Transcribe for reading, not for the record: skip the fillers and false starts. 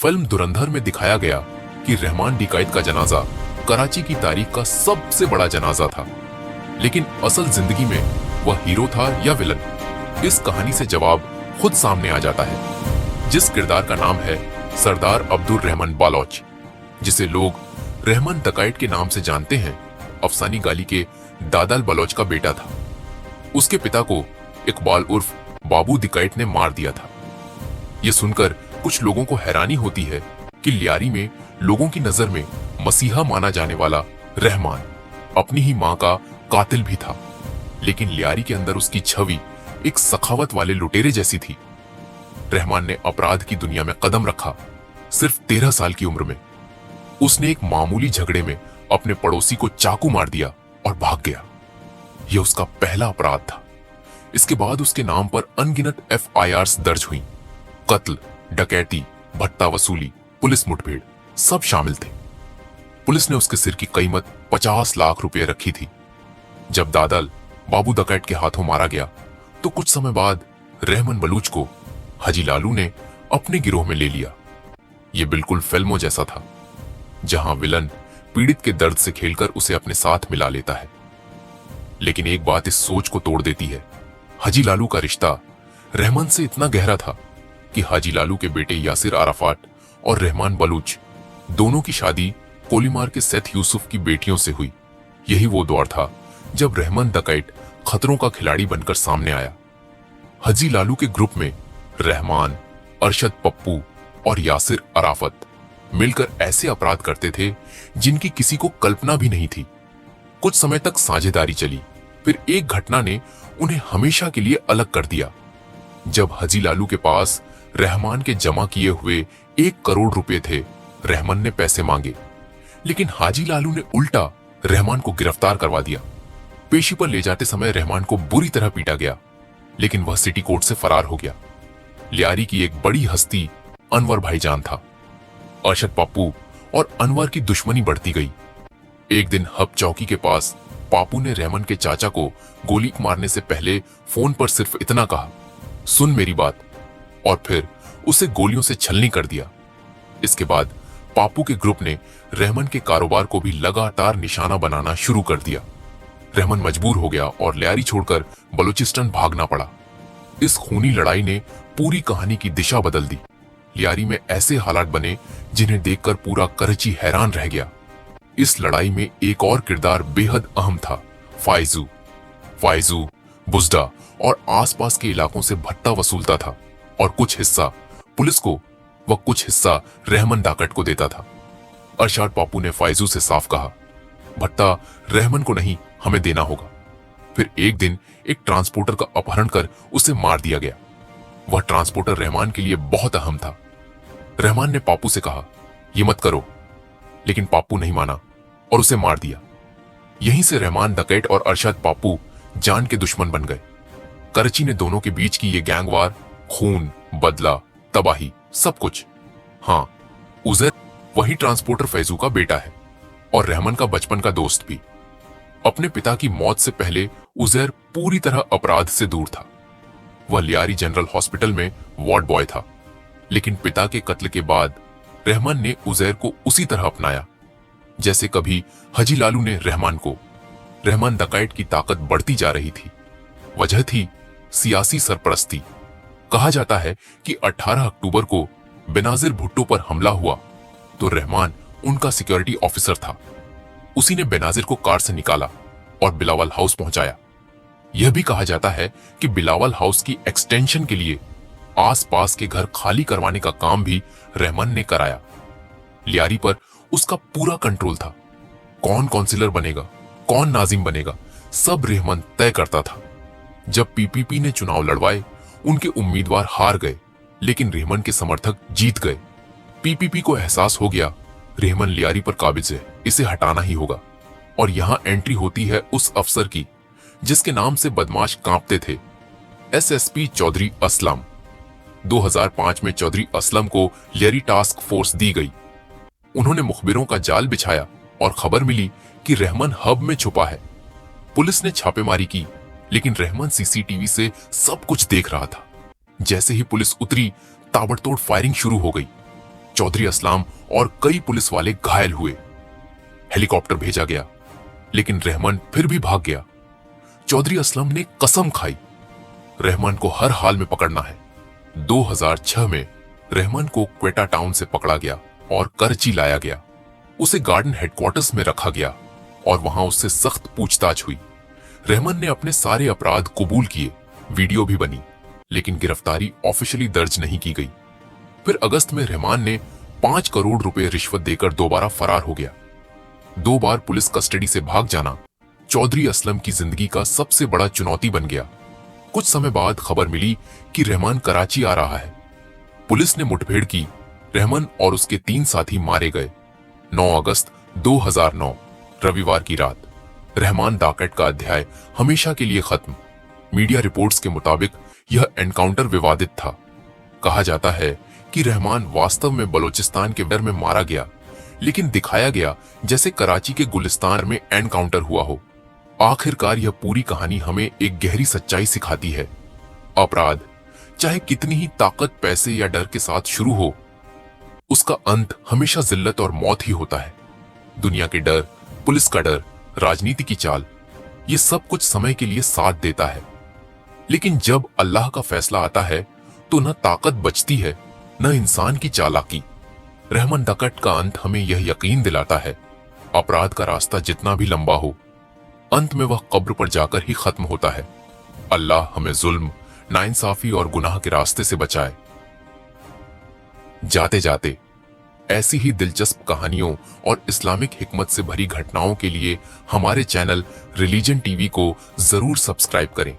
Film धुरंधर में दिखाया गया कि रहमान डिकायत का जनाजा कराची की तारीख का सबसे बड़ा जनाजा था, लेकिन असल जिंदगी में वह हीरो था या विलन, इस कहानी से जवाब खुद सामने आ जाता है। जिस किरदार का नाम है सरदार अब्दुल रहमान बालोच, जिसे लोग रहमान डकैत के नाम से जानते हैं, अफसानी गाली के दादाल बलोच का बेटा था। उसके पिता को इकबाल उर्फ बाबू डकैत ने मार दिया था। यह सुनकर कुछ लोगों को हैरानी होती है कि लियारी में लोगों की नजर में मसीहा माना जाने वाला रहमान अपनी ही मां का कातिल भी था, लेकिन लियारी के अंदर उसकी छवि एक सखावत वाले लुटेरे जैसी थी। रहमान ने अपराध की दुनिया में कदम रखा सिर्फ 13 साल की उम्र में। उसने एक मामूली झगड़े में अपने पड़ोसी को चाकू मार दिया और भाग गया। यह उसका पहला अपराध था। इसके बाद उसके नाम पर अनगिनत FIRs दर्ज हुई। कत्ल, डकैती, भट्टा वसूली, पुलिस मुठभेड़ सब शामिल थे। पुलिस ने उसके सिर की कीमत 50 लाख रुपए रखी थी। जब दादल बाबू डकैत के हाथों मारा गया तो कुछ समय बाद रहमान बलूच को हाजी लालू ने अपने गिरोह में ले लिया। यह बिल्कुल फिल्मों जैसा था, जहां विलन पीड़ित के दर्द से खेलकर उसे अपने साथ मिला लेता है। लेकिन एक बात इस सोच को तोड़ देती है। हाजी लालू का रिश्ता रहमान से इतना गहरा था कि हाजी लालू के बेटे यासिर अराफात और रहमान बलूच दोनों की शादी कोलीमार के सेथ यूसुफ की बेटियों से हुई। यही वो दौर था जब रहमान डकैत खतरों का खिलाड़ी बनकर सामने आया। हाजी लालू के ग्रुप में रहमान, अरशद पप्पू और यासिर अराफत मिलकर ऐसे अपराध करते थे जिनकी किसी को कल्पना भी नहीं थी। कुछ समय तक साझेदारी चली, फिर एक घटना ने उन्हें हमेशा के लिए अलग कर दिया। जब हाजी लालू के पास रहमान के जमा किए हुए 1 करोड़ रुपए थे, रहमान ने पैसे मांगे, लेकिन हाजी लालू ने उल्टा रहमान को गिरफ्तार करवा दिया। पेशी पर ले जाते समय रहमान को बुरी तरह पीटा गया, लेकिन वह सिटी कोर्ट से फरार हो गया। लियारी की एक बड़ी हस्ती अनवर भाईजान था। अरशद पप्पू और अनवर की दुश्मनी बढ़ती गई। एक दिन हब चौकी के पास पापू ने रहमान के चाचा को गोली मारने से पहले फोन पर सिर्फ इतना कहा, सुन मेरी बात, और फिर उसे गोलियों से छलनी कर दिया। इसके बाद पापू के ग्रुप ने रहमान के कारोबार को भी लगातार निशाना बनाना शुरू कर दिया। रहमान मजबूर हो गया और लियारी छोड़कर बलूचिस्तान भागना पड़ा। इस खूनी लड़ाई ने पूरी कहानी की दिशा बदल दी। लियारी में ऐसे हालात बने जिन्हें देखकर पूरा कराची हैरान रह गया। इस लड़ाई में एक और किरदार बेहद अहम था, फाइजू। फाइजू बुजदा और आसपास के इलाकों से भट्टा वसूलता था और कुछ हिस्सा पुलिस को व कुछ हिस्सा रहमान डकैत को देता था। अरशद पप्पू ने फाइजू से साफ कहा, भट्टा रहमान को नहीं, हमें देना होगा। फिर एक दिन एक ट्रांसपोर्टर का अपहरण कर उसे मार दिया गया। वह ट्रांसपोर्टर रहमान के लिए बहुत अहम था। रहमान ने पापू से कहा, ये मत करो, लेकिन पापू नहीं माना और उसे मार दिया। यहीं से रहमान डकैत और अरशद पप्पू जान के दुश्मन बन गए। कराची ने दोनों के बीच की ये गैंगवार, खून, बदला, तबाही, सब कुछ। हाँ, उजैर वही ट्रांसपोर्टर फैजू का बेटा है और रहमान का बचपन का दोस्त भी। अपने पिता की मौत से पहले उजैर पूरी तरह अपराध से दूर था। वह लियारी जनरल हॉस्पिटल में वार्ड बॉय था, लेकिन पिता के कत्ल के बाद रहमान ने उजैर को उसी तरह अपनाया जैसे कभी हाजी लालू ने रहमान को। रहमान डकैत की ताकत बढ़ती जा रही थी। वजह थी सियासी सरपरस्ती। कहा जाता है कि 18 अक्टूबर को बेनाजिर भुट्टो पर हमला हुआ तो रहमान उनका सिक्योरिटी ऑफिसर था। उसी ने बेनाजिर को कार से निकाला और बिलावल हाउस पहुंचाया। यह भी कहा जाता है कि बिलावल हाउस की एक्सटेंशन के लिए आसपास के घर खाली करवाने का काम भी रहमान ने कराया। लियारी पर उसका पूरा कंट्रोल था। कौन काउंसिलर बनेगा, कौन नाजिम बनेगा, सब रहमान तय करता था। जब PPP ने चुनाव लड़वाए, उनके उम्मीदवार हार गए, लेकिन रहमान के समर्थक जीत गए। PPP को एहसास हो गया रहमान लियारी पर काबिज है, इसे हटाना ही होगा। और यहां एंट्री होती है उस अफसर की जिसके नाम से बदमाश कांपते थे, SSP चौधरी असलम। 2005 में चौधरी असलम को लियारी टास्क फोर्स दी गई। उन्होंने मुखबिरों का जाल बिछाया और खबर मिली कि रहमान हब में छुपा है। पुलिस ने छापेमारी की, लेकिन रहमान CCTV से सब कुछ देख रहा था। जैसे ही पुलिस उतरी, ताबड़तोड़ फायरिंग शुरू हो गई। चौधरी असलम और कई पुलिस वाले घायल हुए। हेलीकॉप्टर भेजा गया, लेकिन रहमान फिर भी भाग गया। चौधरी असलम ने कसम खाई, रहमान को हर हाल में पकड़ना है। 2006 में रहमान को क्वेटा टाउन से पकड़ा गया और कराची लाया गया। उसे गार्डन हेडक्वार्टर्स में रखा गया और वहां उससे सख्त पूछताछ हुई। रहमान ने अपने सारे अपराध कबूल किए, वीडियो भी बनी, लेकिन गिरफ्तारी ऑफिशियली दर्ज नहीं की गई। फिर अगस्त में रहमान ने 5 करोड़ रुपए रिश्वत देकर दोबारा फरार हो गया। 2 बार पुलिस कस्टडी से भाग जाना चौधरी असलम की जिंदगी का सबसे बड़ा चुनौती बन गया। कुछ समय बाद खबर मिली कि रहमान कराची आ रहा है। पुलिस ने मुठभेड़ की, रहमान और उसके 3 साथी मारे गए। 9 अगस्त 2009 रविवार की रात रहमान डाकैत का अध्याय हमेशा के लिए खत्म। मीडिया रिपोर्ट्स के मुताबिक यह एनकाउंटर विवादित था। कहा जाता है कि रहमान वास्तव में बलोचिस्तान के डर में मारा गया, लेकिन दिखाया गया जैसे कराची के गुलिस्तान में एनकाउंटर हुआ हो। आखिरकार यह पूरी कहानी हमें एक गहरी सच्चाई सिखाती है। अपराध चाहे कितनी ही ताकत, पैसे या डर के साथ शुरू हो, उसका अंत हमेशा जिल्लत और मौत ही होता है। दुनिया के डर, पुलिस का डर, राजनीति की चाल, ये सब कुछ समय के लिए साथ देता है, लेकिन जब अल्लाह का फैसला आता है तो न ताकत बचती है, न इंसान की चालाकी। रहमान डाकैत का अंत हमें यह यकीन दिलाता है, अपराध का रास्ता जितना भी लंबा हो, अंत में वह कब्र पर जाकर ही खत्म होता है। अल्लाह हमें जुल्म, नाइंसाफी और गुनाह के रास्ते से बचाए। जाते जाते ऐसी ही दिलचस्प कहानियों और इस्लामिक हिकमत से भरी घटनाओं के लिए हमारे चैनल रिलीजन टीवी को जरूर सब्सक्राइब करें।